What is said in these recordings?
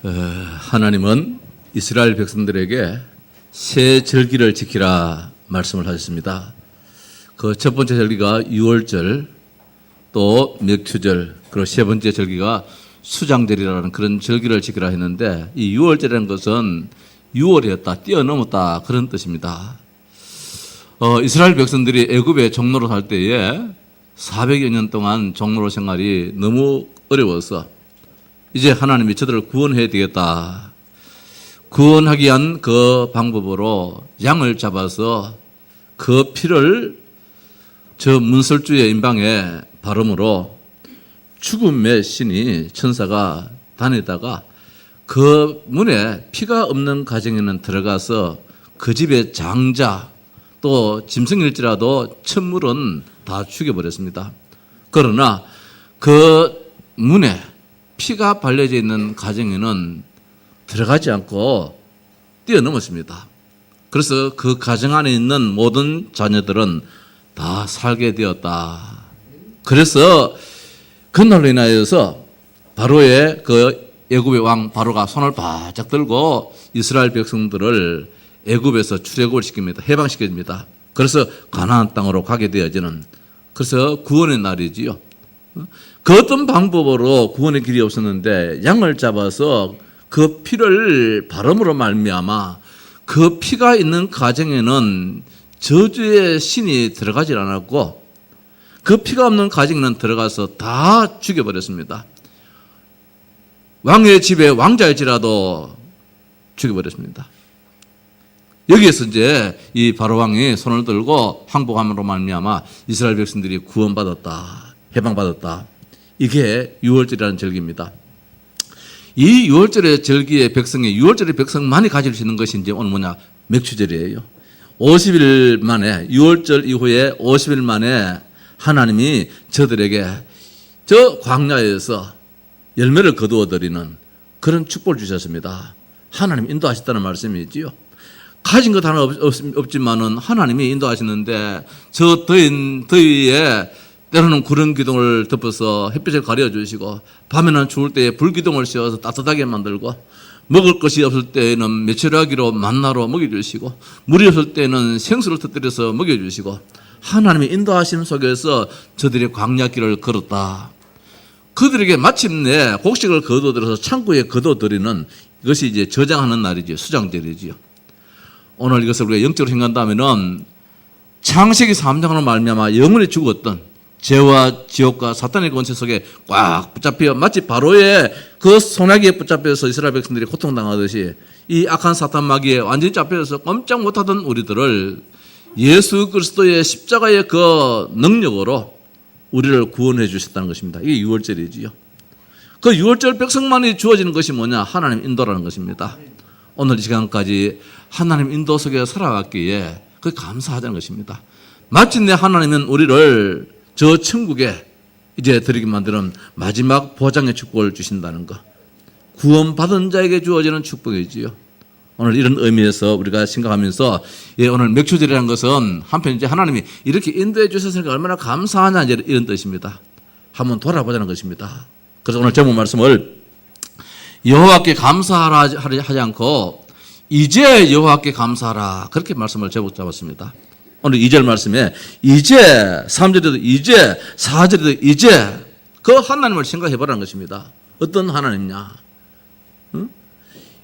하나님은 이스라엘 백성들에게 새 절기를 지키라 말씀을 하셨습니다. 그 첫 번째 절기가 유월절, 또 맥추절, 그리고 세 번째 절기가 수장절이라는 그런 절기를 지키라 했는데, 이 유월절이라는 것은 유월이었다, 뛰어넘었다, 그런 뜻입니다. 이스라엘 백성들이 애굽에 종로로 살 때에 400여 년 동안 종로로 생활이 너무 어려워서 이제 하나님이 저들을 구원해야 되겠다. 구원하기 위한 그 방법으로 양을 잡아서 그 피를 저 문설주의 임방에 바름으로 죽음의 신이 천사가 다니다가 그 문에 피가 없는 가정에는 들어가서 그 집의 장자 또 짐승일지라도 천물은 다 죽여버렸습니다. 그러나 그 문에 피가 발려져 있는 가정에는 들어가지 않고 뛰어넘었습니다. 그래서 그 가정 안에 있는 모든 자녀들은 다 살게 되었다. 그래서 그날로 인하여서 바로의 그 애굽의 왕 바로가 손을 바짝 들고 이스라엘 백성들을 애굽에서 출애굽을 시킵니다. 해방시킵니다. 그래서 가나안 땅으로 가게 되어지는, 그래서 구원의 날이지요. 그 어떤 방법으로 구원의 길이 없었는데 양을 잡아서 그 피를 바름으로 말미암아 그 피가 있는 가정에는 저주의 신이 들어가지 않았고 그 피가 없는 가정에는 들어가서 다 죽여버렸습니다. 왕의 집에 왕자일지라도 죽여버렸습니다. 여기에서 이제 이 바로 왕이 손을 들고 항복함으로 말미암아 이스라엘 백성들이 구원받았다, 해방받았다. 이게 유월절이라는 절기입니다. 이 유월절의 절기의 백성이, 유월절의 백성만이 가질 수 있는 것이 이제 오늘 뭐냐, 맥추절이에요. 50일 만에, 유월절 이후에 50일 만에 하나님이 저들에게 저 광야에서 열매를 거두어 드리는 그런 축복을 주셨습니다. 하나님 인도하셨다는 말씀이지요. 가진 것 하나 없지만은 하나님이 인도하시는데 저 더위에 때로는 구름 기둥을 덮어서 햇빛을 가려주시고 밤에는 추울 때에 불 기둥을 씌워서 따뜻하게 만들고 먹을 것이 없을 때에는 메추라기로 만나로 먹여주시고 물이 없을 때는 생수를 터뜨려서 먹여주시고 하나님의 인도하심 속에서 저들이 광야길을 걸었다. 그들에게 마침내 곡식을 거둬들여서 창고에 거둬들이는 이것이 이제 저장하는 날이죠. 수장절이지요. 오늘 이것을 우리가 영적으로 생각한다면은 창세기 3장으로 말미암아 영원히 죽었던 죄와 지옥과 사탄의 권세 속에 꽉 붙잡혀 마치 바로의 그 소나기에 붙잡혀서 이스라엘 백성들이 고통당하듯이 이 악한 사탄 마귀에 완전히 잡혀서 꼼짝 못하던 우리들을 예수 그리스도의 십자가의 그 능력으로 우리를 구원해 주셨다는 것입니다. 이게 유월절이지요. 그 유월절 백성만이 주어지는 것이 뭐냐? 하나님 인도라는 것입니다. 오늘 이 시간까지 하나님 인도 속에 살아왔기에 그게 감사하다는 것입니다. 마침내 하나님은 우리를 저 천국에 이제 드리게 만드는 마지막 보장의 축복을 주신다는 것. 구원받은 자에게 주어지는 축복이지요. 오늘 이런 의미에서 우리가 생각하면서 오늘 맥추절이라는 것은 한편 이제 하나님이 이렇게 인도해 주셨으니까 얼마나 감사하냐 이런 뜻입니다. 한번 돌아보자는 것입니다. 그래서 오늘 제목 말씀을 여호와께 감사하라 하지 않고 이제 여호와께 감사하라 그렇게 말씀을 제목 잡았습니다. 오늘 2절 말씀에 이제 3절에도 이제 4절에도 이제 그 하나님을 생각해 보라는 것입니다. 어떤 하나님이냐? 응?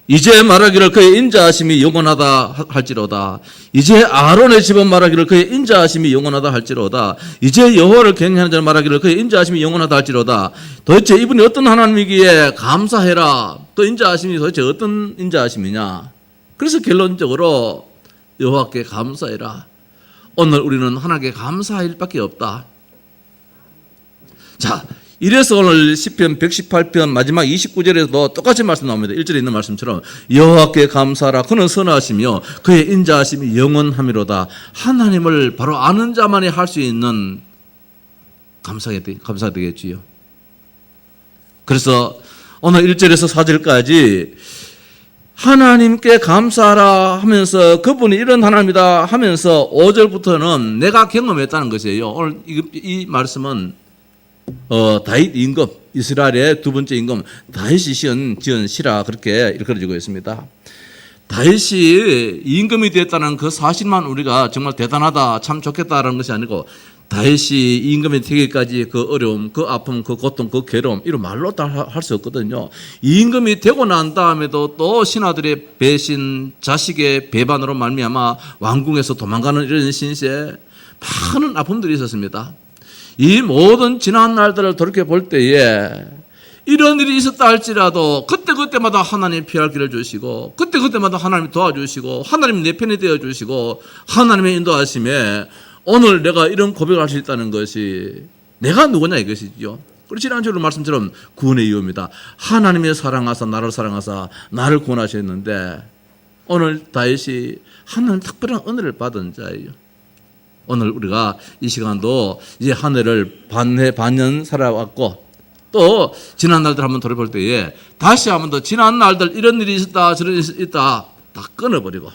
이제 말하기를 그의 인자하심이 영원하다 할지로다. 이제 아론의 집은 말하기를 그의 인자하심이 영원하다 할지로다. 이제 여호와를 경외하는 자는 말하기를 그의 인자하심이 영원하다 할지로다. 도대체 이분이 어떤 하나님이기에 감사해라. 그 인자하심이 도대체 어떤 인자하심이냐? 그래서 결론적으로 여호와께 감사해라. 오늘 우리는 하나님께 감사할 일밖에 없다. 자, 이래서 오늘 시편 118편 마지막 29절에도 똑같이 말씀 나옵니다. 1절에 있는 말씀처럼 여호와께 감사하라. 그는 선하시며 그의 인자하심이 영원하미로다. 하나님을 바로 아는 자만이 할 수 있는 감사가 되겠지요. 그래서 오늘 1절에서 4절까지 하나님께 감사하라 하면서 그분이 이런 하나님이다 하면서 5절부터는 내가 경험했다는 것이에요. 오늘 이 말씀은 다윗 임금, 이스라엘의 두 번째 임금 다윗이 지은 시라 그렇게 일컬어지고 있습니다. 다윗이 임금이 됐다는 그 사실만 우리가 정말 대단하다, 참 좋겠다라는 것이 아니고 다윗이 임금이 되기까지 그 어려움, 그 아픔, 그 고통, 그 괴로움 이런 말로 다 할 수 없거든요. 임금이 되고 난 다음에도 또 신하들의 배신, 자식의 배반으로 말미암아 왕궁에서 도망가는 이런 신세, 많은 아픔들이 있었습니다. 이 모든 지난 날들을 돌이켜 볼 때에 이런 일이 있었다 할지라도 그때그때마다 하나님 피할 길을 주시고 그때그때마다 하나님 도와주시고 하나님 내 편이 되어주시고 하나님의 인도하심에 오늘 내가 이런 고백을 할 수 있다는 것이 내가 누구냐 이것이죠. 그리고 지난주로 말씀처럼 구원의 이유입니다. 하나님의 사랑하사 나를 사랑하사 나를 구원하셨는데 오늘 다윗이 하나님 특별한 은혜를 받은 자예요. 오늘 우리가 이 시간도 이제 한 해를 반년 살아왔고 또 지난 날들 한번 돌아볼 때에 다시 한번 더 지난 날들 이런 일이 있었다 저런 일이 있다 다 끊어버리고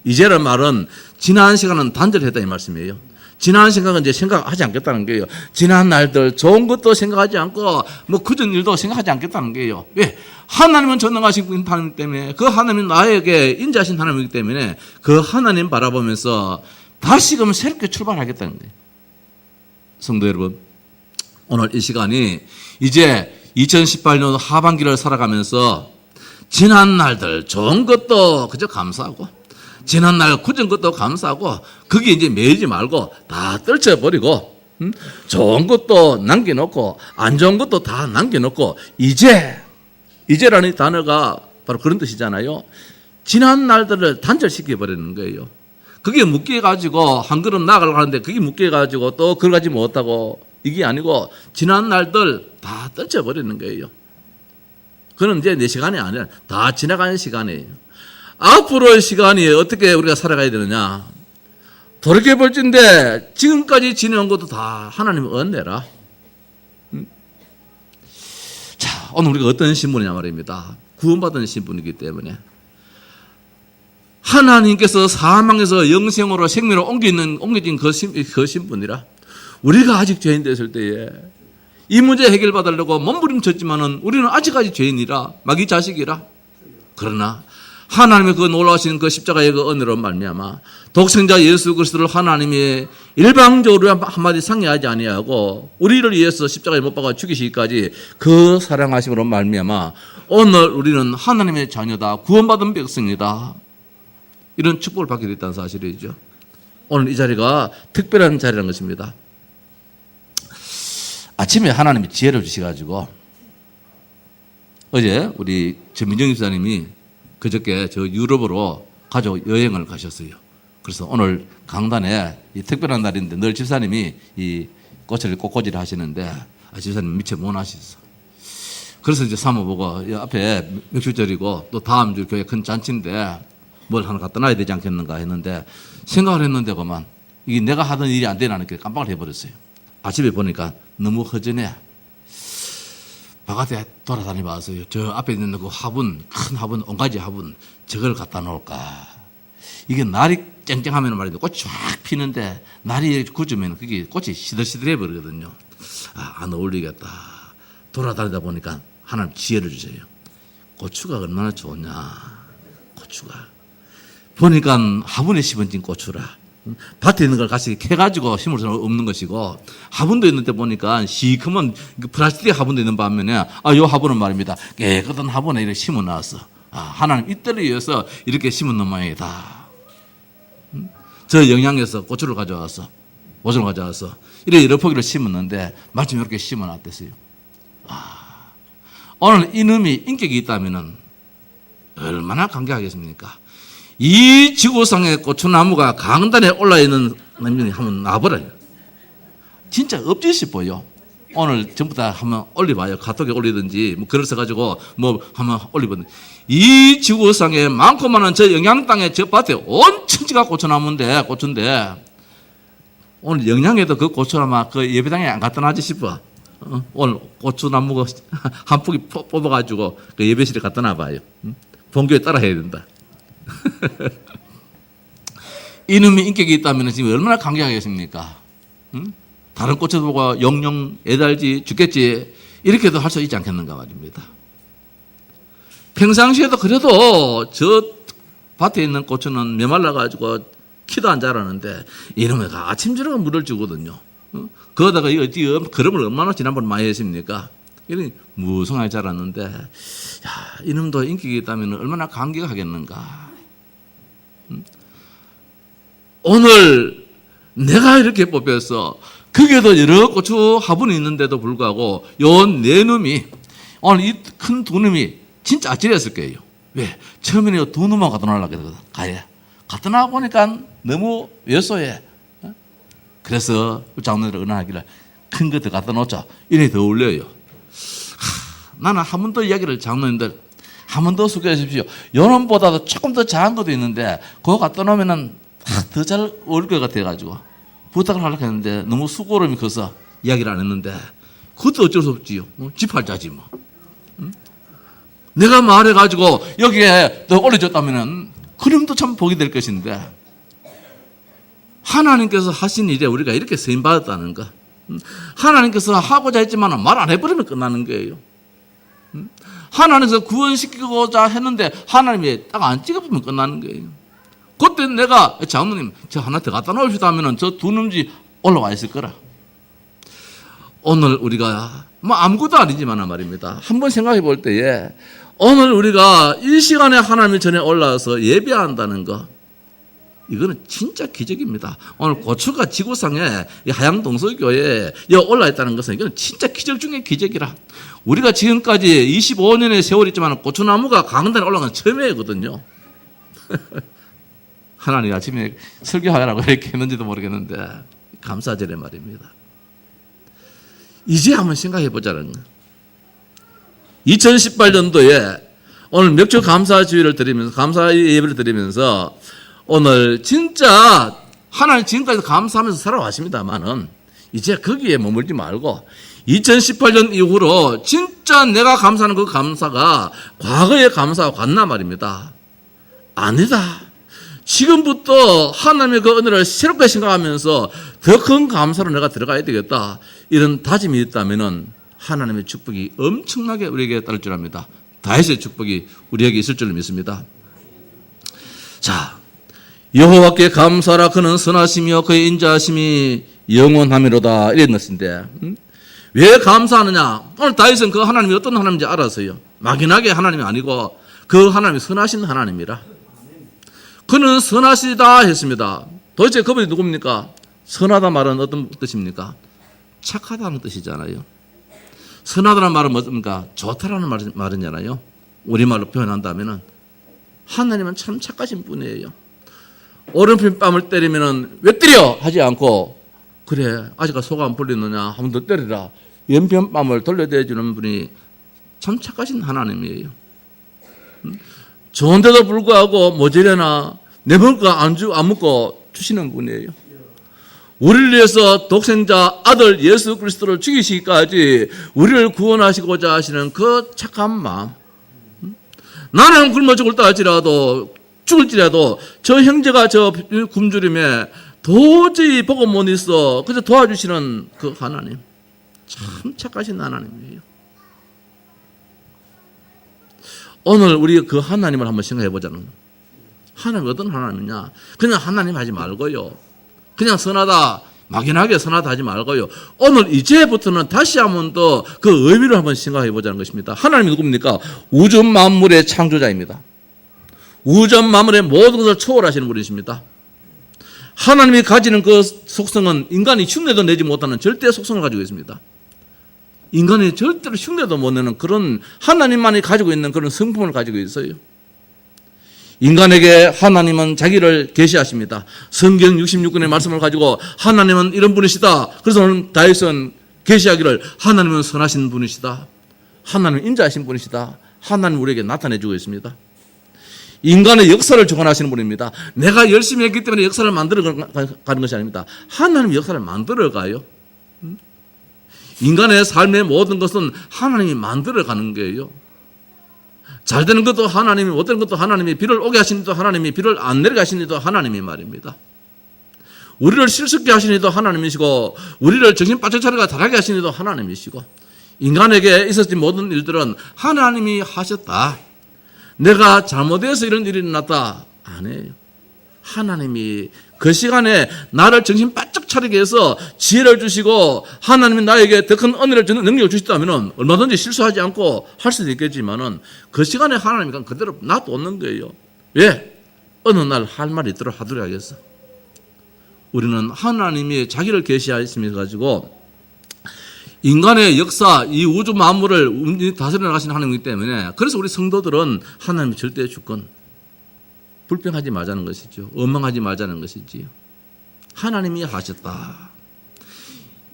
이제는 말은 지난 시간은 단절했다 이 말씀이에요. 지난 생각은 이제 생각하지 않겠다는 거예요. 지난 날들 좋은 것도 생각하지 않고 뭐 그전 일도 생각하지 않겠다는 거예요. 왜? 하나님은 전능하신 하나님 때문에 그 하나님은 나에게 인자하신 하나님이기 때문에 그 하나님 바라보면서 다시금 새롭게 출발하겠다는 거예요. 성도 여러분, 오늘 이 시간이 이제 2018년 하반기를 살아가면서 지난 날들 좋은 것도 그저 감사하고 지난 날 굳은 것도 감사하고 거기에 이제 매이지 말고 다 떨쳐버리고 좋은 것도 남겨놓고 안 좋은 것도 다 남겨놓고 이제라는 단어가 바로 그런 뜻이잖아요. 지난 날들을 단절시켜버리는 거예요. 그게 묶여가지고 한 걸음 나아가려고 하는데 그게 묶여가지고 또 그걸 가지 못하고 이게 아니고 지난 날들 다 떨쳐버리는 거예요. 그건 이제 내 시간이 아니라 다 지나가는 시간이에요. 앞으로의 시간이 어떻게 우리가 살아가야 되느냐. 돌이켜볼 텐데 지금까지 지내온 것도 다 하나님의 은혜라. 자, 오늘 우리가 어떤 신분이냐 말입니다. 구원받은 신분이기 때문에 하나님께서 사망에서 영생으로 생명으로 옮겨진 그 신분이라 우리가 아직 죄인 됐을 때에 이 문제 해결받으려고 몸부림쳤지만은 우리는 아직까지 죄인이라 마귀 자식이라. 그러나 하나님의 그 놀라우신 그 십자가의 그 은혜로 말미암아 독생자 예수 그리스도를 하나님이 일방적으로 한마디 상의하지 아니하고 우리를 위해서 십자가에 못 박아 죽이시기까지 그 사랑하심으로 말미암아 오늘 우리는 하나님의 자녀다, 구원받은 백성이다, 이런 축복을 받게 됐다는 사실이죠. 오늘 이 자리가 특별한 자리라는 것입니다. 아침에 하나님이 지혜를 주셔가지고 어제 우리 전민정 집사님이 그저께 저 유럽으로 가족 여행을 가셨어요. 그래서 오늘 강단에 이 특별한 날인데 늘 집사님이 이 꽃을 꽃꽂이를 하시는데 집사님 미처 못 하셨어. 그래서 이제 사모보고 앞에 맥주절이고 또 다음 주 교회 큰 잔치인데 뭘 하나 갖다 놔야 되지 않겠는가 했는데 생각을 했는데 그만 이게 내가 하던 일이 안 되나 이렇게 깜빡을 해버렸어요. 아침에 보니까 너무 허전해. 바깥에 돌아다니 봐서요. 저 앞에 있는 그 화분, 큰 화분, 온가지 화분, 저걸 갖다 놓을까. 이게 날이 쨍쨍하면 말이죠. 꽃이 쫙 피는데 날이 굳으면 그게 꽃이 시들시들해 버리거든요. 안 어울리겠다. 돌아다니다 보니까 하나님 지혜를 주세요. 고추가 얼마나 좋냐. 고추가. 보니까 화분에 심어진 고추라. 밭에 있는 걸 같이 캐가지고 심을 수는 없는 것이고 화분도 있는데 보니까 시커먼 플라스틱 화분도 있는 반면에 요 화분은 말입니다. 깨끗한 화분에 이렇게 심어 놨어. 하나님 이때를 위해서 이렇게 심은 모양이다. 저 영양에서 고추를 가져와서 모종을 가져와서 이래 여러 포기를 심었는데 마침 이렇게 심어 놨댔어요. 오늘 이놈이 인격이 있다면은 얼마나 감개하겠습니까? 이 지구상의 고추나무가 강단에 올라있는 남편이 한번 놔버려요. 진짜 없지 싶어요. 오늘 전부 다 한번 올려봐요. 카톡에 올리든지 뭐 글을 써가지고 뭐 한번 올리거든요. 이 지구상에 많고 많은 저 영양 땅에 저 밭에 온 천지가 고추나무인데 고추인데 오늘 영양에도 그 고추나무 그 예배당에 안 갖다 놔지 싶어. 오늘 고추나무가 한 포기 뽑아가지고 그 예배실에 갖다 놔봐요. 본교에 따라 해야 된다. 이놈의 인격이 있다면 지금 얼마나 강경하겠습니까? 다른 꽃을 보고 영영 애달지 죽겠지 이렇게도 할 수 있지 않겠는가 말입니다. 평상시에도 그래도 저 밭에 있는 고추는 메말라가지고 키도 안 자라는데 이놈의 아침 저녁 물을 주거든요. 거기다가 그름을 얼마나 지난번에 많이 했습니까? 이런 무성하게 자랐는데 야, 이놈도 인기가 있다면 얼마나 감격하겠는가. 오늘 내가 이렇게 뽑혀서 거기에도 여러 고추 화분이 있는데도 불구하고 요 네 놈이 오늘 이 큰 두 놈이 진짜 아찔했을 거예요. 왜? 처음에는 두 놈만 갖다 놓으려고 그러거든. 가에. 갖다 놔보니까 너무 왜소해. 그래서 장로들이 은하기를 큰 거 더 갖다 놓자. 이래 더 올려요. 나는 한 번 더 이야기를 장로님들 한 번 더 소개해 주십시오. 요놈보다도 조금 더 작은 것도 있는데 그거 갖다 놓으면은 더 잘 어울릴 것 같아가지고 부탁을 하려고 했는데 너무 수고름이 커서 이야기를 안 했는데 그것도 어쩔 수 없지요. 지팔자지 뭐. 내가 말해가지고 여기에 더 올려줬다면은 그림도 참 복이 될 것인데 하나님께서 하신 일에 우리가 이렇게 쓰임받았다는 거. 하나님께서 하고자 했지만 말 안 해버리면 끝나는 거예요. 하나님께서 구원시키고자 했는데 하나님이 딱 안 찍어보면 끝나는 거예요. 그때 내가 장로님 저 하나 더 갖다 놓읍시다 하면은 저 두 놈지 올라와 있을 거라. 오늘 우리가 뭐 아무것도 아니지만 말입니다. 한번 생각해 볼 때에 오늘 우리가 이 시간에 하나님의 전에 올라와서 예배한다는 거 이거는 진짜 기적입니다. 오늘 고추가 지구상에 하양 동서교회에 올라 있다는 것은 이건 진짜 기적 중에 기적이라. 우리가 지금까지 25년의 세월이 있지만 고추나무가 강단에 올라간 건 처음이거든요. 하나님 아침에 설교하라고 이렇게 했는지도 모르겠는데 감사절에 말입니다. 이제 한번 생각해 보자는 거예요. 2018년도에 오늘 맥주 감사 주의를 드리면서 감사 예배를 드리면서 오늘 진짜 하나님 지금까지 감사하면서 살아왔습니다만은 이제 거기에 머물지 말고 2018년 이후로 진짜 내가 감사하는 그 감사가 과거의 감사와 같나 말입니다. 아니다. 지금부터 하나님의 그 은혜를 새롭게 생각하면서 더 큰 감사로 내가 들어가야 되겠다. 이런 다짐이 있다면은 하나님의 축복이 엄청나게 우리에게 따를 줄 압니다. 다윗의 축복이 우리에게 있을 줄 믿습니다. 자, 여호와께 감사라 그는 선하시며 그의 인자하심이 영원하미로다 이런 것인데 왜 감사하느냐? 오늘 다윗은 그 하나님이 어떤 하나님인지 알았어요. 막연하게 하나님이 아니고 그 하나님이 선하신 하나님이라. 그는 선하시다 했습니다. 도대체 그분이 누굽니까? 선하다 말은 어떤 뜻입니까? 착하다는 뜻이잖아요. 선하다는 말은 뭡니까? 좋다라는 말이잖아요. 우리말로 표현한다면 하나님은 참 착하신 분이에요. 오른편 뺨을 때리면 왜 때려? 하지 않고 그래 아직까지 속 안 풀리느냐 한 번 더 때리라. 왼편 뺨을 돌려대주는 분이 참 착하신 하나님이에요. 좋은데도 불구하고 모자라나 내 먹을 거 안 먹고 주시는 분이에요. 우리를 위해서 독생자 아들 예수 그리스도를 죽이시기까지 우리를 구원하시고자 하시는 그 착한 마음. 나는 굶어 죽을다 할지라도 죽을지라도 저 형제가 저 굶주림에 도저히 보고 못 있어 그래서 도와주시는 그 하나님 참 착하신 하나님이에요. 오늘 우리 그 하나님을 한번 생각해 보자는 거예요. 하나님 어떤 하나님이냐? 그냥 하나님 하지 말고요. 그냥 선하다, 막연하게 선하다 하지 말고요. 오늘 이제부터는 다시 한번 더 그 의미를 한번 생각해 보자는 것입니다. 하나님이 누굽니까? 우주 만물의 창조자입니다. 우주 만물의 모든 것을 초월하시는 분이십니다. 하나님이 가지는 그 속성은 인간이 흉내도 내지 못하는 절대 속성을 가지고 있습니다. 인간이 절대로 흉내도 못 내는 그런 하나님만이 가지고 있는 그런 성품을 가지고 있어요. 인간에게 하나님은 자기를 계시하십니다. 성경 66권의 말씀을 가지고 하나님은 이런 분이시다. 그래서 오늘 다윗은 계시하기를 하나님은 선하신 분이시다. 하나님은 인자하신 분이시다. 하나님 우리에게 나타내주고 있습니다. 인간의 역사를 주관하시는 분입니다. 내가 열심히 했기 때문에 역사를 만들어가는 것이 아닙니다. 하나님이 역사를 만들어가요. 인간의 삶의 모든 것은 하나님이 만들어가는 거예요. 잘 되는 것도 하나님이, 못 되는 것도 하나님이, 비를 오게 하시는 것도 하나님이, 비를 안 내리게 하시는 것도 하나님이 말입니다. 우리를 실수게 하신 이도 하나님이시고 우리를 정신 바짝 차리고 다르게 하신 이도 하나님이시고 인간에게 있었던 모든 일들은 하나님이 하셨다. 내가 잘못해서 이런 일이 일어났다. 아니에요. 하나님이 그 시간에 나를 정신 바짝 차리게 해서 지혜를 주시고 하나님이 나에게 더 큰 은혜를 주는 능력을 주셨다면 얼마든지 실수하지 않고 할 수도 있겠지만은 그 시간에 하나님이 그대로 놔두는 거예요. 왜? 어느 날 할 말이 있도록 하도록 하겠어. 우리는 하나님이 자기를 계시하심을 가지고 인간의 역사, 이 우주 만물을 다스려 나가시는 하나님이기 때문에 그래서 우리 성도들은 하나님의 절대 주권 불평하지 말자는 것이죠. 원망하지 말자는 것이지요. 하나님이 하셨다.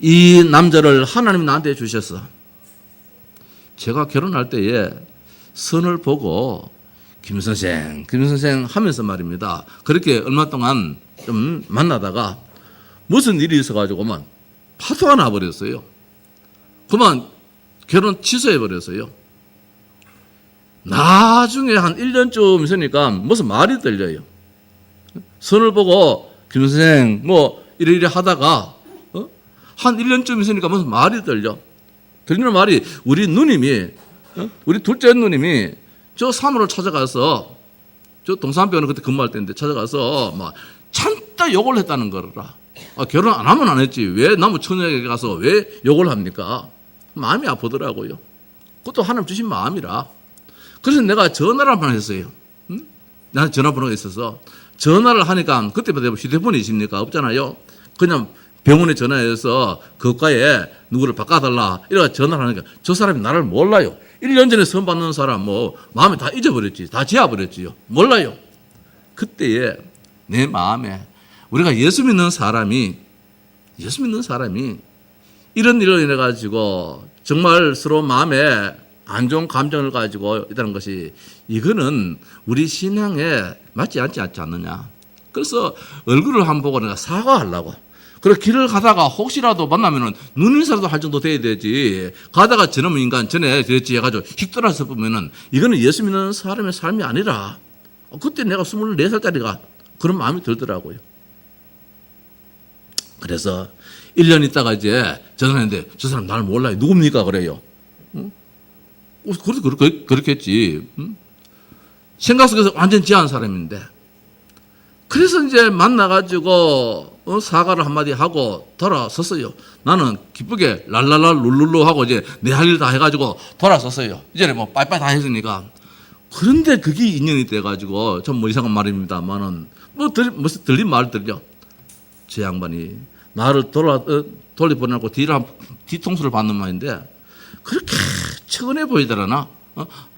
이 남자를 하나님이 나한테 주셨어. 제가 결혼할 때에 선을 보고 김 선생 하면서 말입니다. 그렇게 얼마 동안 좀 만나다가 무슨 일이 있어가지고만 파토가 나버렸어요. 그만 결혼 취소해버렸어요. 나중에 한 1년쯤 있으니까 무슨 말이 들려요. 선을 보고 김 선생 뭐 이래 하다가 한 1년쯤 있으니까 무슨 말이 들리는 말이 우리 누님이 우리 둘째 누님이 저 사무를 찾아가서 저 동산병원에 그때 근무할 때인데 찾아가서 막 참다 욕을 했다는 거라. 결혼 안 하면 안 했지. 왜 나무 처녀에게 가서 왜 욕을 합니까? 마음이 아프더라고요. 그것도 하나님 주신 마음이라. 그래서 내가 전화를 한 번 했어요. 나는 전화번호가 있어서 전화를 하니까 그때부터 휴대폰이 있습니까? 없잖아요. 그냥 병원에 전화해서 그과에 누구를 바꿔달라 이래가 전화를 하니까 저 사람이 나를 몰라요. 1년 전에 선 받는 사람 뭐 마음에 다 잊어버렸지. 다 지워버렸지요. 몰라요. 그때에 내 마음에 우리가 예수 믿는 사람이 이런 일로 인해 가지고 정말 서로 마음에 안 좋은 감정을 가지고 있다는 것이 이거는 우리 신앙에 맞지 않지 않느냐. 그래서 얼굴을 한번 보고 내가 사과하려고. 그리고 길을 가다가 혹시라도 만나면은 눈인사라도 할 정도 돼야 되지. 가다가 저놈 인간 전에 그랬지 해가지고 휙 돌아서 보면은 이거는 예수 믿는 사람의 삶이 아니라 그때 내가 24살짜리가 그런 마음이 들더라고요. 그래서 1년 있다가 이제 전화했는데 저 사람 나를 몰라요. 누굽니까? 그래요. 그렇겠지. 생각 속에서 완전 지한 사람인데. 그래서 이제 만나가지고 사과를 한마디 하고 돌아섰어요. 나는 기쁘게 랄랄라 룰룰루 하고 이제 내 할 일 다 해가지고 돌아섰어요. 이제 뭐 빠이빠이 다 했으니까. 그런데 그게 인연이 돼가지고 좀 뭐 이상한 말입니다만은 무슨 들린 말 들려. 저 양반이 나를 돌려보내고 뒤통수를 받는 말인데 그렇게 측은해 보이더라나.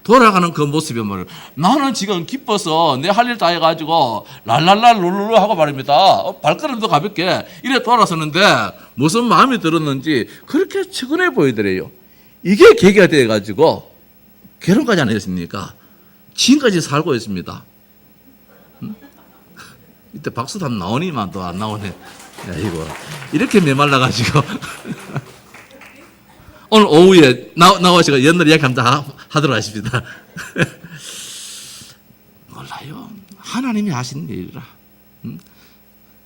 돌아가는 그 모습이 말이야. 나는 지금 기뻐서 내 할 일 다 해가지고 랄랄라 룰루루 하고 말입니다. 발걸음도 가볍게 이래 돌아서는데 무슨 마음이 들었는지 그렇게 측은해 보이더래요. 이게 계기가 돼가지고 결혼까지 안 했습니까? 지금까지 살고 있습니다. 이때 박수도 한 나오니만 또 안 나오네. 야, 이거 이렇게 메말라가지고 오늘 오후에 나오시고 옛날 이야기 한번 하도록 하십니다. 몰라요. 하나님이 하시는 일이라.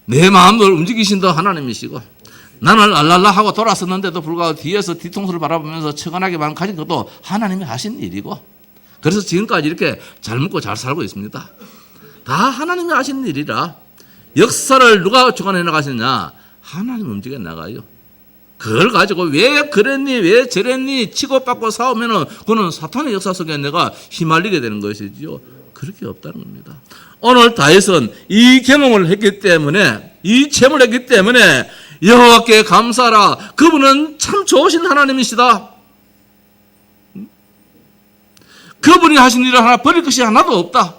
내 마음을 움직이신도 하나님이시고 나는 알랄라 하고 돌아섰는데도 불구하고 뒤에서 뒤통수를 바라보면서 측은하게만 가진 것도 하나님이 하신 일이고 그래서 지금까지 이렇게 잘 먹고 잘 살고 있습니다. 다 하나님이 하시는 일이라 역사를 누가 주관해 나가시느냐 하나님 움직여 나가요. 그걸 가지고 왜 그랬니 왜 저랬니 치고받고 싸우면은 그거는 사탄의 역사 속에 내가 휘말리게 되는 것이지요. 그렇게 없다는 겁니다. 오늘 다윗은 이 경험을 했기 때문에 이 체험을 했기 때문에 여호와께 감사하라. 그분은 참 좋으신 하나님이시다. 그분이 하신 일을 하나 버릴 것이 하나도 없다.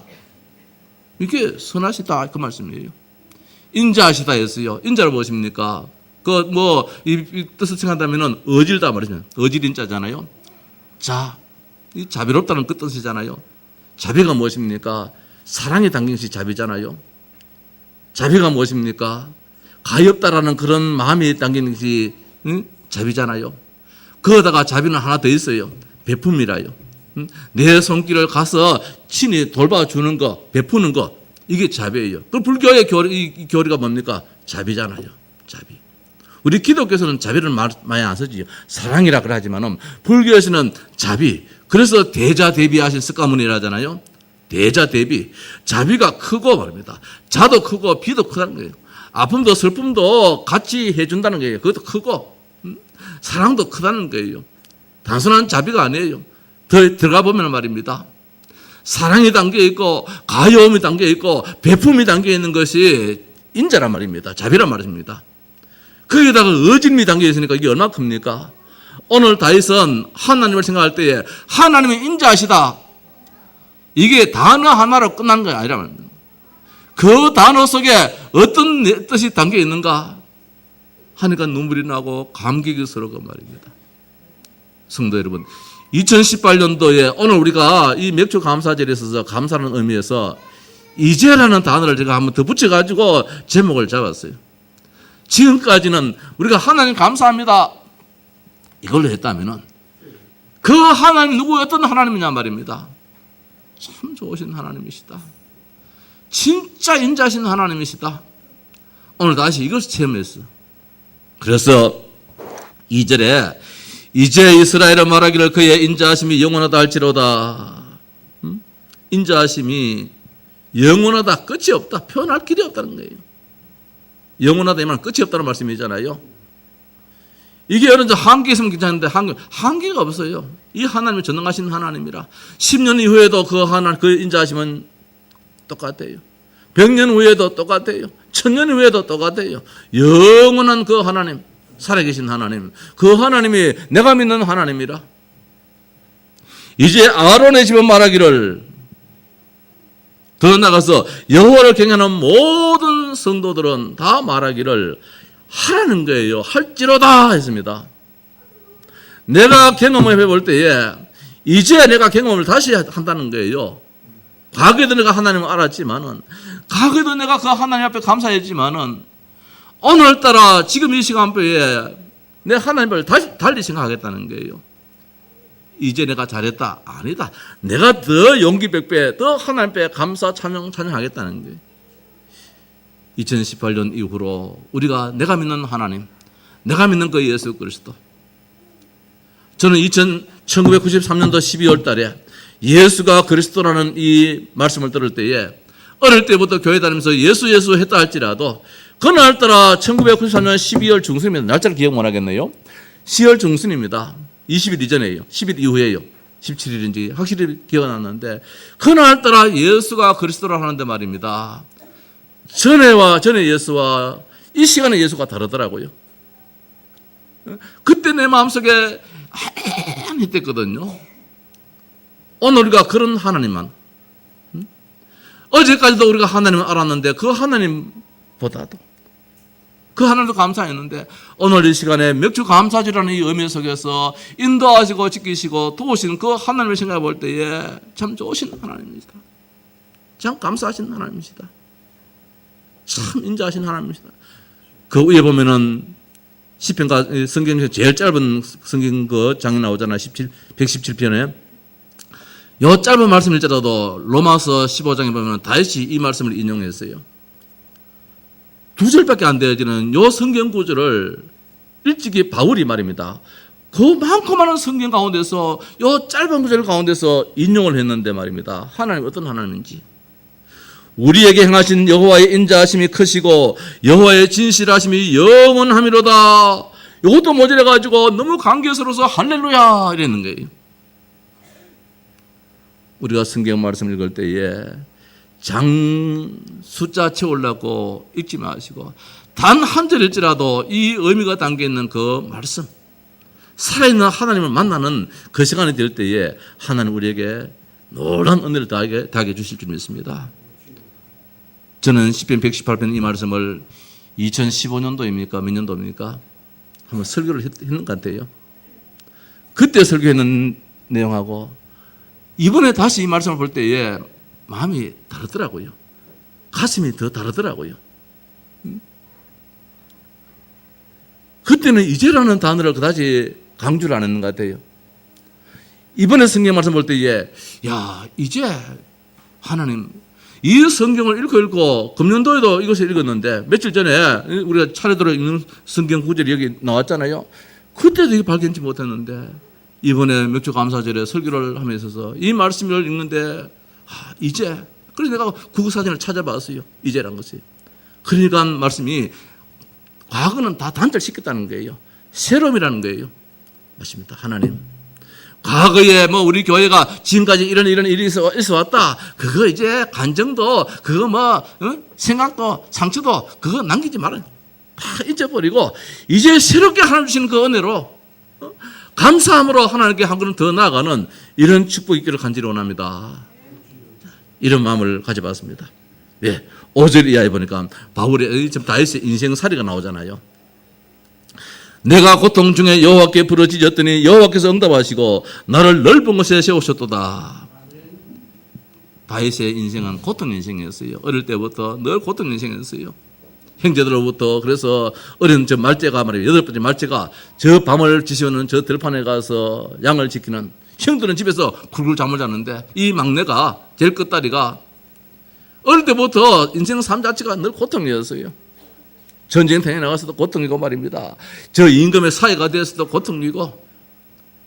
이게 선하시다 그 말씀이에요. 인자하시다 했어요. 인자를 무엇입니까? 이 뜻을 생각한다면은 어질다 말이죠. 어질인자잖아요. 이 자비롭다는 그 뜻이잖아요. 자비가 무엇입니까? 사랑이 담긴 것이 자비잖아요. 자비가 무엇입니까? 가엾다라는 그런 마음이 담긴 것이 자비잖아요. 거기다가 자비는 하나 더 있어요. 베품이라요. 내 손길을 가서 친히 돌봐주는 거, 베푸는 거, 이게 자비예요. 그 불교의 교리가 뭡니까? 자비잖아요. 자비. 우리 기독교에서는 자비를 많이 안 쓰지요. 사랑이라 그러지만은 불교에서는 자비. 그래서 대자 대비하신 석가모니라잖아요. 대자 대비. 자비가 크고 말입니다. 자도 크고 비도 크다는 거예요. 아픔도 슬픔도 같이 해준다는 거예요. 그것도 크고 사랑도 크다는 거예요. 단순한 자비가 아니에요. 더 들어가 보면 말입니다. 사랑이 담겨 있고 가여움이 담겨 있고 베품이 담겨 있는 것이 인자란 말입니다. 자비란 말입니다. 거기에다가 의진미 담겨 있으니까 이게 얼마나 큽니까? 오늘 다윗은 하나님을 생각할 때에 하나님이 인자하시다. 이게 단어 하나로 끝난 게 아니라 말입니다. 그 단어 속에 어떤 뜻이 담겨 있는가 하니까 눈물이 나고 감격스러워 말입니다. 성도 여러분, 2018년도에 오늘 우리가 이 맥주 감사절에 있어서 감사하는 의미에서 이제라는 단어를 제가 한번 더 붙여가지고 제목을 잡았어요. 지금까지는 우리가 하나님 감사합니다 이걸로 했다면은 그 하나님 누구 어떤 하나님이냐 말입니다. 참 좋으신 하나님이시다. 진짜 인자하신 하나님이시다. 오늘 다시 이것을 체험했어. 그래서 2절에 이제 이스라엘은 말하기를 그의 인자하심이 영원하다 할지로다. 인자하심이 영원하다, 끝이 없다, 표현할 길이 없다는 거예요. 영원하다 이 말은 끝이 없다는 말씀이잖아요. 이게 여러분 한계 있으면 괜찮은데 한계가 없어요. 이 하나님이 전능하신 하나님이라 10년 이후에도 그 인자하심은 똑같아요. 100년 후에도 똑같아요. 1000년 후에도 똑같아요. 영원한 그 하나님, 살아계신 하나님, 그 하나님이 내가 믿는 하나님이라. 이제 아론의 집은 말하기를, 더 나가서 여호와를 경외하는 모든 성도들은 다 말하기를 하라는 거예요. 할지로다 했습니다. 내가 경험을 해볼 때에 이제 내가 경험을 다시 한다는 거예요. 과거에도 내가 하나님을 알았지만은, 과거에도 내가 그 하나님 앞에 감사했지만은, 오늘따라 지금 이 시간표에 내 하나님을 다시 달리 생각하겠다는 거예요. 이제 내가 잘했다. 아니다. 내가 더 용기 100배, 더 하나님 앞에 감사, 찬양하겠다는 거예요. 2018년 이후로 우리가 내가 믿는 하나님, 내가 믿는 그 예수 그리스도. 저는 1993년도 12월 달에 예수가 그리스도라는 이 말씀을 들을 때에 어릴 때부터 교회 다니면서 예수 했다 할지라도 그날따라 1993년 12월 중순입니다. 날짜를 기억 못 하겠네요. 10월 중순입니다. 20일 이전에요. 10일 이후에요. 17일인지 확실히 기억 안 나는데 그날따라 예수가 그리스도라 하는데 말입니다. 전에 예수와 이 시간의 예수가 다르더라고요. 그때 내 마음속에 하얀이 됐거든요. 오늘 우리가 그런 하나님만, 어제까지도 우리가 하나님을 알았는데 그 하나님보다도 그 하나님도 감사했는데 오늘 이 시간에 맥주 감사주라는 이 의미 속에서 인도하시고 지키시고 도우시는 그 하나님을 생각해 볼 때에 참 좋으신 하나님이시다. 참 감사하신 하나님이시다. 참 인자하신 하나님이시다. 그 위에 보면은 시편가 성경에서 제일 짧은 성경 그 장이 나오잖아요. 117편에. 요 짧은 말씀일지라도 로마서 15장에 보면 다윗이 이 말씀을 인용했어요. 2절밖에 안 되어지는 요 성경 구절을 일찍이 바울이 말입니다. 그 많고 많은 성경 가운데서 요 짧은 구절 가운데서 인용을 했는데 말입니다. 하나님 어떤 하나님인지. 우리에게 행하신 여호와의 인자하심이 크시고 여호와의 진실하심이 영원함이로다. 이것도 모자라가지고 너무 감격스러워서 할렐루야 이랬는 거예요. 우리가 성경 말씀 읽을 때에 장 숫자 채우려고 읽지 마시고 단 한 절일지라도 이 의미가 담겨있는 그 말씀, 살아있는 하나님을 만나는 그 시간이 될 때에 하나님 우리에게 놀라운 은혜를 더하게 주실 줄 믿습니다. 저는 시편 118편 이 말씀을 2015년도입니까? 몇 년도입니까? 한번 설교를 했는 것 같아요. 그때 설교했는 내용하고 이번에 다시 이 말씀을 볼 때에 마음이 다르더라고요. 가슴이 더 다르더라고요. 그때는 이제라는 단어를 그다지 강조를 안 했는 것 같아요. 이번에 성경 말씀 볼 때에 야 이제 하나님 이 성경을 읽고 금년도에도 이것을 읽었는데 며칠 전에 우리가 차례대로 읽는 성경 구절이 여기 나왔잖아요. 그때도 이게 발견치 못했는데 이번에 명주 감사절에 설교를 하면서 이 말씀을 읽는데 이제 그래서 내가 국어사전을 찾아봤어요. 이제란 것이. 그러니까 말씀이 과거는 다 단절시켰다는 거예요. 새로움이라는 거예요. 맞습니다. 하나님. 과거에 뭐 우리 교회가 지금까지 이런 일이 있어 왔다. 그거 이제 간정도 그거 생각도 상처도 그거 남기지 말아요. 다 잊어버리고 이제 새롭게 하나님 주시는 그 은혜로 감사함으로 하나님께 한 걸음 더 나아가는 이런 축복 있기를 간절히 원합니다. 이런 마음을 가져봤습니다. 예, 5절 이하에 보니까 바울의 다윗의 인생살이가 나오잖아요. 내가 고통 중에 여호와께 부르짖었더니 여호와께서 응답하시고 나를 넓은 곳에 세우셨도다. 다윗의 인생은 고통 인생이었어요. 어릴 때부터 늘 고통 인생이었어요. 형제들로부터 그래서 어린 저 말제가 말이에요. 8번째 말제가 저 밤을 지새우는 저 들판에 가서 양을 지키는, 형들은 집에서 굴굴 잠을 자는데 이 막내가 제일 끝다리가 어릴 때부터 인생 삶 자체가 늘 고통이었어요. 전쟁터에 나가서도 고통이고 말입니다. 저 임금의 사회가 되어서도 고통이고,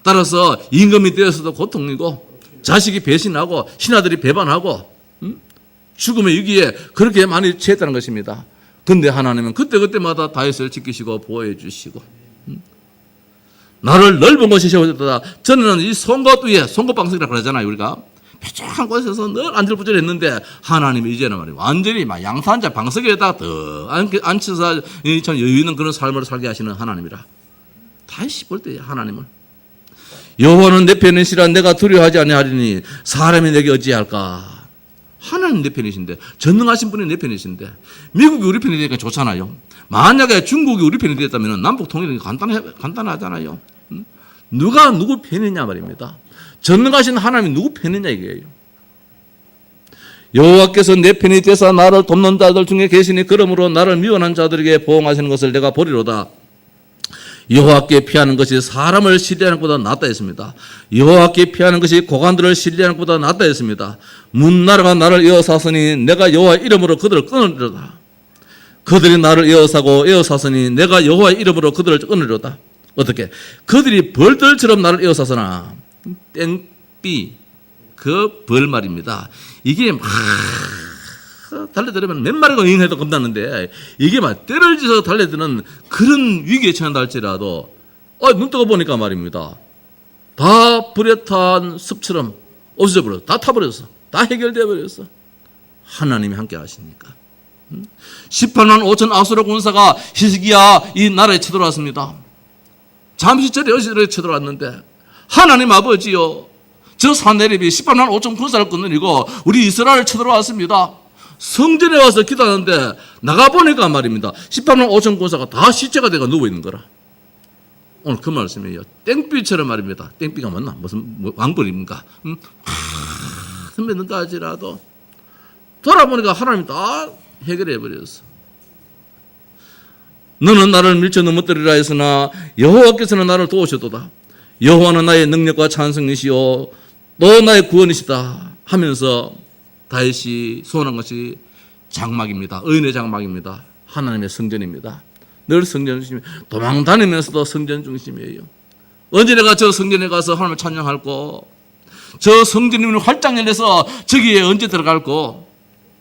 따라서 임금이 되어서도 고통이고, 자식이 배신하고 신하들이 배반하고 죽음의 위기에 그렇게 많이 처했다는 것입니다. 근데 하나님은 그때마다 다윗을 지키시고 보호해 주시고 나를 넓은 곳에 세우셨다. 저는 이 송곳 위에, 송곳방석이라고 그러잖아요. 우리가 뾰족한 곳에서 늘 안절부절했는데 하나님이 이제는 말이에요. 완전히 막 양산자 방석에다 더 앉혀서 참 여유 있는 그런 삶을 살게 하시는 하나님이라. 다시 볼 때 하나님을 여호와는 내 편이시라 내가 두려워하지 아니하리니 사람이 내게 어찌할까. 하나님 내 편이신데, 전능하신 분이 내 편이신데, 미국이 우리 편이 되니까 좋잖아요. 만약에 중국이 우리 편이 됐다면 남북 통일이 간단하잖아요. 누가 누구 편이냐 말입니다. 전능하신 하나님이 누구 편이냐 이게요. 여호와께서 내 편이 되사 나를 돕는 자들 중에 계시니 그러므로 나를 미워하는 자들에게 보응하시는 것을 내가 보리로다. 여호와께 피하는 것이 사람을 신뢰하는 것보다 낫다 했습니다. 여호와께 피하는 것이 고관들을 신뢰하는 것보다 낫다 했습니다. 문나라가 나를 에워쌌으니 내가 여호와의 이름으로 그들을 끊으리로다. 그들이 나를 에워싸니 내가 여호와의 이름으로 그들을 끊으리로다. 어떻게? 그들이 벌들처럼 나를 에워쌌으나 땡삐 그 벌 말입니다. 이게 막 달려들으면 몇 마리가 응해도 겁나는데 이게 막 때를 지어서 달려드는 그런 위기에 처한다 할지라도 눈 뜨고 보니까 말입니다. 다 불에 탄 습처럼 없어져 버렸어. 다 타버렸어. 다 해결되어 버렸어. 하나님이 함께 하시니까. 18만 5천 아수르 군사가 히스기야 이 나라에 쳐들어왔습니다. 잠시 전에 어디로 쳐들어왔는데 하나님 아버지요, 저 사내립이 18만 5천 군사를 끊으리고 우리 이스라엘을 쳐들어왔습니다. 성전에 와서 기도하는데 나가보니까 말입니다. 18만 5천 군사가 다 시체가 돼가 누워있는 거라. 오늘 그 말씀이에요. 땡비처럼 말입니다. 땡비가 맞나? 무슨 왕벌입니까? 선배는가 하지라도 돌아보니까 하나님이 다 해결해버렸어. 너는 나를 밀쳐 넘어뜨리라 했으나 여호와께서는 나를 도우셨도다. 여호와는 나의 능력과 찬성이시오 또 나의 구원이시다 하면서 다윗이 소원한 것이 장막입니다. 의인의 장막입니다. 하나님의 성전입니다. 늘 성전 중심, 도망 다니면서도 성전 중심이에요. 언제 내가 저 성전에 가서 하나님을 찬양할고, 저 성전이 활짝 열려서 저기에 언제 들어갈고,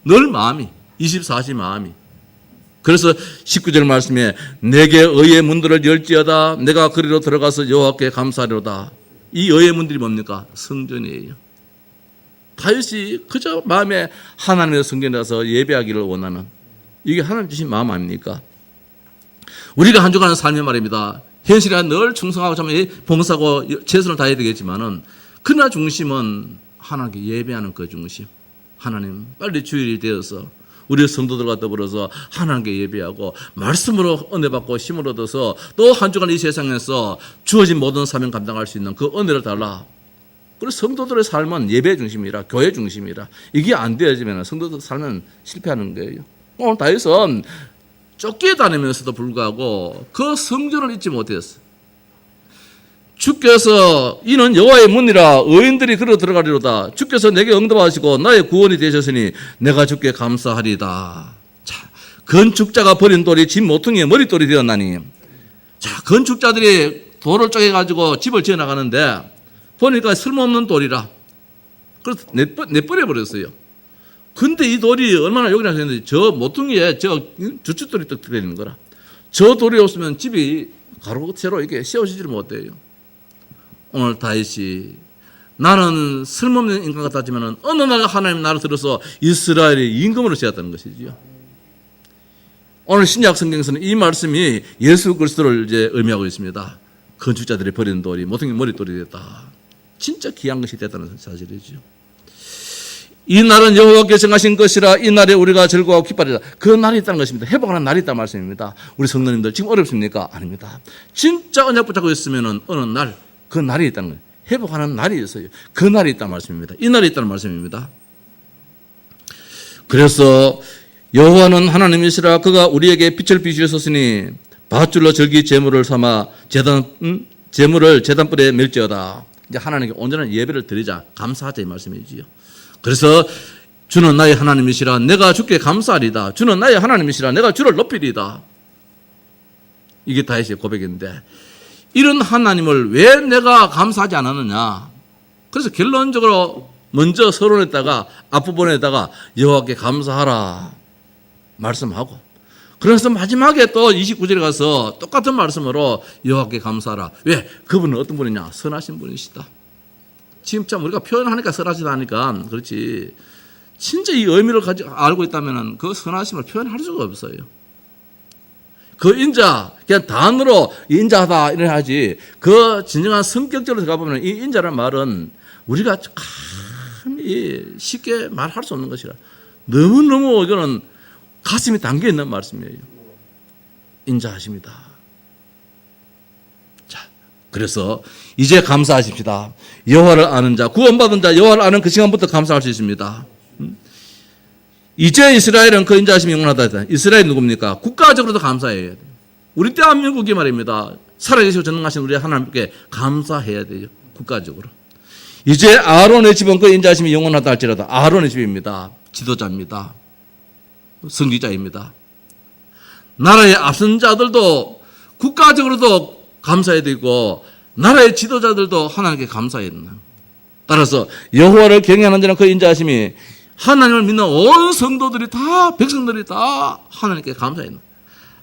늘 마음이 24시 마음이. 그래서 19절 말씀에 내게 의의 문들을 열지어다 내가 그리로 들어가서 여호와께 감사하리로다. 이 의의 문들이 뭡니까? 성전이에요. 다윗이 그저 마음에 하나님의 성전에 가서 예배하기를 원하는, 이게 하나님 주신 마음 아닙니까? 우리가 한 주간의 삶의 말입니다. 현실에 늘 충성하고 참 봉사하고 최선을 다해야 되겠지만은 그러나 중심은 하나님께 예배하는 그 중심. 하나님 빨리 주일이 되어서 우리 성도들과 더불어서 하나님께 예배하고 말씀으로 은혜 받고 힘을 얻어서 또 한 주간 이 세상에서 주어진 모든 사명 감당할 수 있는 그 은혜를 달라. 그리고 성도들의 삶은 예배 중심이라, 교회 중심이라. 이게 안 되어지면 성도들 삶은 실패하는 거예요. 오늘 다윗은 쫓겨다니면서도 불구하고 그 성전을 잊지 못했어. 주께서 이는 여호와의 문이라 의인들이 그러 들어가리로다. 주께서 내게 응답하시고 나의 구원이 되셨으니 내가 주께 감사하리다. 자, 건축자가 버린 돌이 집 모퉁이의 머릿돌이 되었나니. 자, 건축자들이 돌을 쪼개가지고 집을 지어 나가는데 보니까 쓸모없는 돌이라. 그래서 내버려버렸어요. 근데 이 돌이 얼마나 요긴하게 했는지 저 모퉁이에 저 주춧돌이 떡 들어있는 거라. 저 돌이 없으면 집이 가로 세로 이렇게 세워지지를 못해요. 오늘 다윗이 나는 쓸모없는 인간 같았지만 어느 날 하나님 나를 들어서 이스라엘의 임금으로 세웠다는 것이지요. 오늘 신약 성경에서는 이 말씀이 예수 그리스도를 이제 의미하고 있습니다. 건축자들이 버리는 돌이 모퉁이 머릿돌이 됐다. 진짜 귀한 것이 됐다는 사실이죠. 이 날은 여호와께 정하신 것이라 이 날에 우리가 즐거워하고 기뻐하리라. 그 날이 있다는 것입니다. 회복하는 날이 있다는 말씀입니다. 우리 성도님들 지금 어렵습니까? 아닙니다. 진짜 언약 붙잡고 있으면 어느 날 그 날이 있다는 거예요. 회복하는 날이 있어요. 그 날이 있다는 말씀입니다. 이 날이 있다는 말씀입니다. 그래서 여호와는 하나님이시라 그가 우리에게 빛을 비추셨으니 밧줄로 절기 제물을 삼아 제물을 제단불에 멜지어다. 이제 하나님께 온전한 예배를 드리자, 감사하자 이 말씀이지요. 그래서 주는 나의 하나님이시라 내가 주께 감사하리다. 주는 나의 하나님이시라 내가 주를 높이리다. 이게 다윗의 고백인데 이런 하나님을 왜 내가 감사하지 않았느냐. 그래서 결론적으로 먼저 서론에다가 앞부분에다가 여호와께 감사하라 말씀하고 그래서 마지막에 또 29절에 가서 똑같은 말씀으로 여호와께 감사하라. 왜? 그분은 어떤 분이냐? 선하신 분이시다. 지금 참 우리가 표현하니까 선하시다니까 그렇지. 진짜 이 의미를 알고 있다면 그 선하심을 표현할 수가 없어요. 그 인자, 그냥 단어로 인자하다 이래 하지 그 진정한 성격적으로 들어가 보면 이 인자라는 말은 우리가 감히 쉽게 말할 수 없는 것이라 너무너무 이거는 가슴이 담겨 있는 말씀이에요. 인자하십니다. 자, 그래서 이제 감사하십시다. 여호와를 아는 자, 구원받은 자, 여호와를 아는 그 시간부터 감사할 수 있습니다. 이제 이스라엘은 그 인자하심이 영원하다. 이스라엘 누굽니까? 국가적으로도 감사해야 돼요. 우리 대한민국이 말입니다. 살아계시고 전능하신 우리 하나님께 감사해야 돼요. 국가적으로. 이제 아론의 집은 그 인자하심이 영원하다 할지라도 아론의 집입니다. 지도자입니다. 선지자입니다. 나라의 앞선 자들도 국가적으로도 감사해야 되고 나라의 지도자들도 하나님께 감사해야 된다. 따라서 여호와를 경외하는 자는 그 인자하심이 하나님을 믿는 온 성도들이 다 백성들이 다 하나님께 감사해야 된다.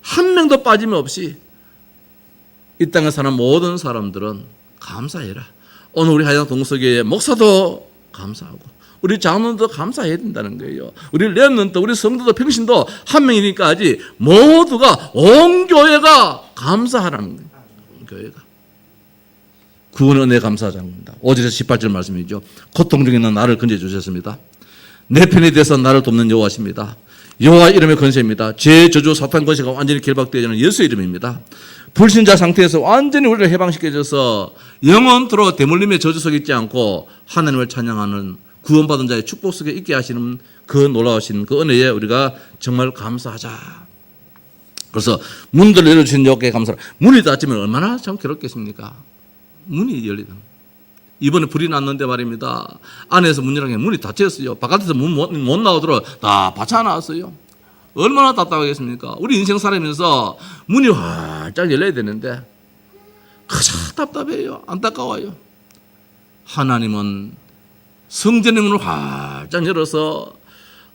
한 명도 빠짐없이 이 땅에 사는 모든 사람들은 감사해라. 오늘 우리 하양 동서교회 목사도 감사하고 우리 장로도 감사해야 된다는 거예요. 우리 렘넌트, 우리 성도도 평신도 한 명이니까 아직 모두가 온 교회가 감사하라는 거예요. 교회가. 구원 은혜 감사장입니다. 5절에서 18절 말씀이죠. 고통 중에 있는 나를 건져 주셨습니다. 내 편이 돼서 나를 돕는 여호와십니다. 여호와 이름의 권세입니다. 죄, 저주, 사탄 권세가 완전히 결박되어지는 예수의 이름입니다. 불신자 상태에서 완전히 우리를 해방시켜줘서 영원토록 대물림의 저주 속에 있지 않고 하나님을 찬양하는 구원받은 자의 축복 속에 있게 하시는 그 놀라우신 그 은혜에 우리가 정말 감사하자. 그래서 문들을 열어주신 여호와께 감사하라. 문이 닫히면 얼마나 참 괴롭겠습니까? 문이 열리다. 이번에 불이 났는데 말입니다. 안에서 문 열어서 문이 닫혔어요. 바깥에서 문 못 나오도록 다 받쳐놨어요. 얼마나 답답하겠습니까? 우리 인생 살아면서 문이 활짝 열려야 되는데 그저 답답해요. 안타까워요. 하나님은 성전의 문을 활짝 열어서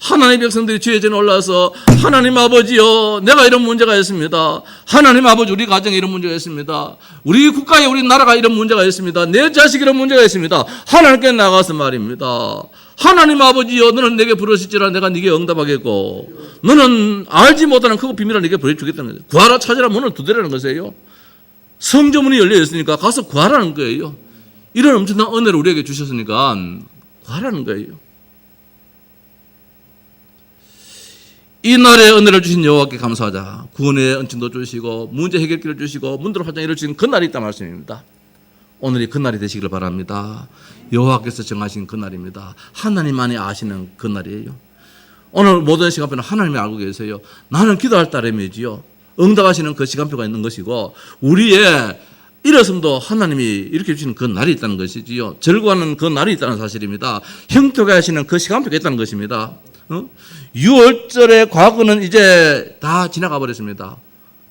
하나님의 백성들이 주의 전에 올라와서 하나님 아버지요 내가 이런 문제가 있습니다. 하나님 아버지 우리 가정에 이런 문제가 있습니다. 우리 국가에 우리 나라가 이런 문제가 있습니다. 내 자식이 이런 문제가 있습니다. 하나님께 나가서 말입니다. 하나님 아버지요 너는 내게 부르실지라 내가 네게 응답하겠고 너는 알지 못하는 그 비밀을 네게 보여주겠다는 거예요. 구하라 찾으라 문을 두드리라는 것이에요. 성전문이 열려 있으니까 가서 구하라는 거예요. 이런 엄청난 은혜를 우리에게 주셨으니까 구하라는 거예요. 이 날에 은혜를 주신 여호와께 감사하자. 구원의恩친도 주시고 문제 해결기를 주시고 문들을 활짝 열어주신 그 날이 있다 말씀입니다. 오늘이 그 날이 되시기를 바랍니다. 여호와께서 정하신 그 날입니다. 하나님만이 아시는 그 날이에요. 오늘 모든 시간표는 하나님이 알고 계세요. 나는 기도할 따름이지요. 응답하시는 그 시간표가 있는 것이고 우리의 이랬음도 하나님이 이렇게 주시는 그 날이 있다는 것이지요. 절구하는 그 날이 있다는 사실입니다. 형통하게 하시는 그 시간표가 있다는 것입니다. 6월절의 과거는 이제 다 지나가 버렸습니다.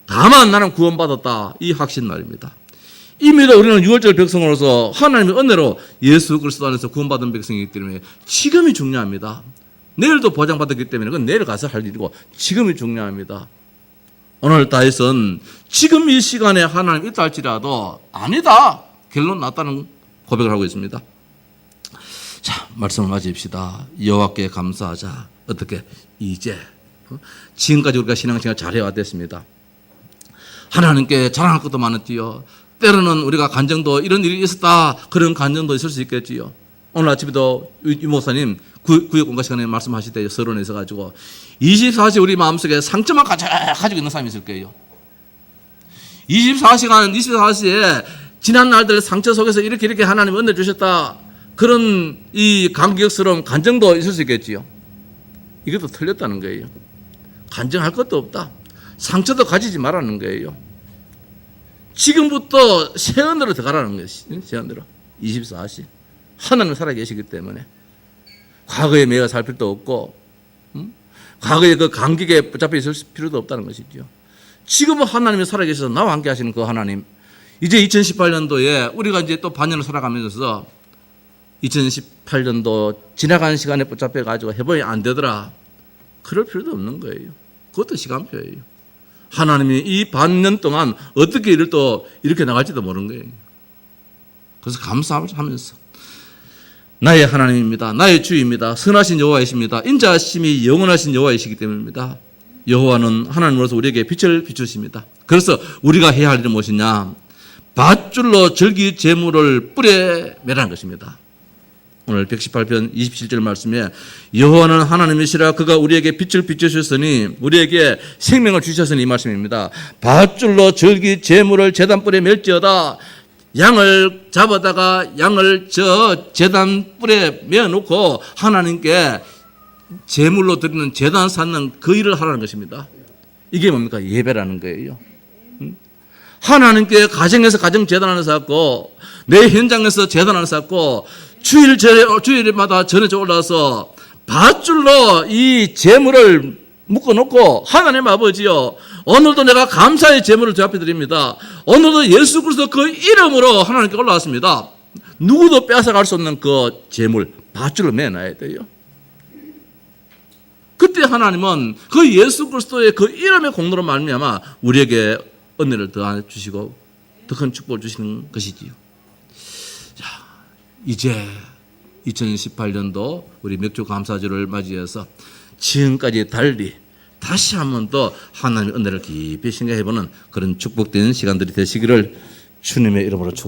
다만 나는 구원받았다. 이 확신 날입니다. 이미도 우리는 6월절 백성으로서 하나님의 은혜로 예수 그리스도 안에서 구원받은 백성이기 때문에 지금이 중요합니다. 내일도 보장받았기 때문에 그건 내일 가서 할 일이고 지금이 중요합니다. 오늘 다윗은 지금 이 시간에 하나님 있다 할지라도 아니다. 결론 났다는 고백을 하고 있습니다. 자, 말씀을 맞이합시다. 여호와께 감사하자. 어떻게? 이제. 지금까지 우리가 신앙생활 잘해왔댔습니다. 하나님께 자랑할 것도 많았지요. 때로는 우리가 간증도 이런 일이 있었다. 그런 간증도 있을 수 있겠지요. 오늘 아침에도 유 목사님 구역 공과 시간에 말씀하실 때 서론에 있어가지고 24시간 우리 마음속에 상처만 가지고 있는 사람이 있을 거예요. 24시에 지난 날들 상처 속에서 이렇게 하나님 은혜 주셨다. 그런 이 감격스러운 간증도 있을 수 있겠지요. 이것도 틀렸다는 거예요. 간증할 것도 없다. 상처도 가지지 말라는 거예요. 지금부터 새 은혜로 들어가라는 것이 새 은혜로 24시 하나님 살아계시기 때문에 과거에 매여 살 필요도 없고 과거의 그 감격에 붙잡혀 있을 필요도 없다는 것이죠. 지금은 하나님이 살아계셔서 나와 함께 하시는 그 하나님, 이제 2018년도에 우리가 이제 또 반년을 살아가면서 2018년도 지나가는 시간에 붙잡혀 가지고 회복이 안 되더라. 그럴 필요도 없는 거예요. 그것도 시간표예요. 하나님이 이 반년 동안 어떻게 일을 또 이렇게 나갈지도 모르는 거예요. 그래서 감사하면서 나의 하나님입니다. 나의 주입니다. 선하신 여호와이십니다. 인자하심이 영원하신 여호와이시기 때문입니다. 여호와는 하나님으로서 우리에게 빛을 비추십니다. 그래서 우리가 해야 할 일은 무엇이냐? 밧줄로 절기 제물을 뿔에 매라는 것입니다. 오늘 118편 27절 말씀에 여호와는 하나님이시라 그가 우리에게 빛을 비추셨으니 우리에게 생명을 주셨으니 이 말씀입니다. 밧줄로 절기 제물을 제단뿔에 맬지어다. 양을 잡아다가 양을 저 제단 뿔에 매어놓고 하나님께 제물로 드리는 제단 쌓는 그 일을 하라는 것입니다. 이게 뭡니까? 예배라는 거예요. 하나님께 가정에서 가정 제단을 쌓고 내 현장에서 제단을 쌓고 주일마다 전해져 올라서 밧줄로 이 제물을 묶어놓고 하나님 아버지요, 오늘도 내가 감사의 제물을 주 앞에 드립니다. 오늘도 예수 그리스도 그 이름으로 하나님께 올라왔습니다. 누구도 빼앗아갈 수 없는 그 제물 밧줄로 매놔야 돼요. 그때 하나님은 그 예수 그리스도의 그 이름의 공로로 말미암아 우리에게 은혜를 더해 주시고 더 큰 축복을 주시는 것이지요. 자, 이제 2018년도 우리 맥주 감사주를 맞이해서 지금까지 달리 다시 한 번 더 하나님의 은혜를 깊이 생각해보는 그런 축복된 시간들이 되시기를 주님의 이름으로 축복합니다.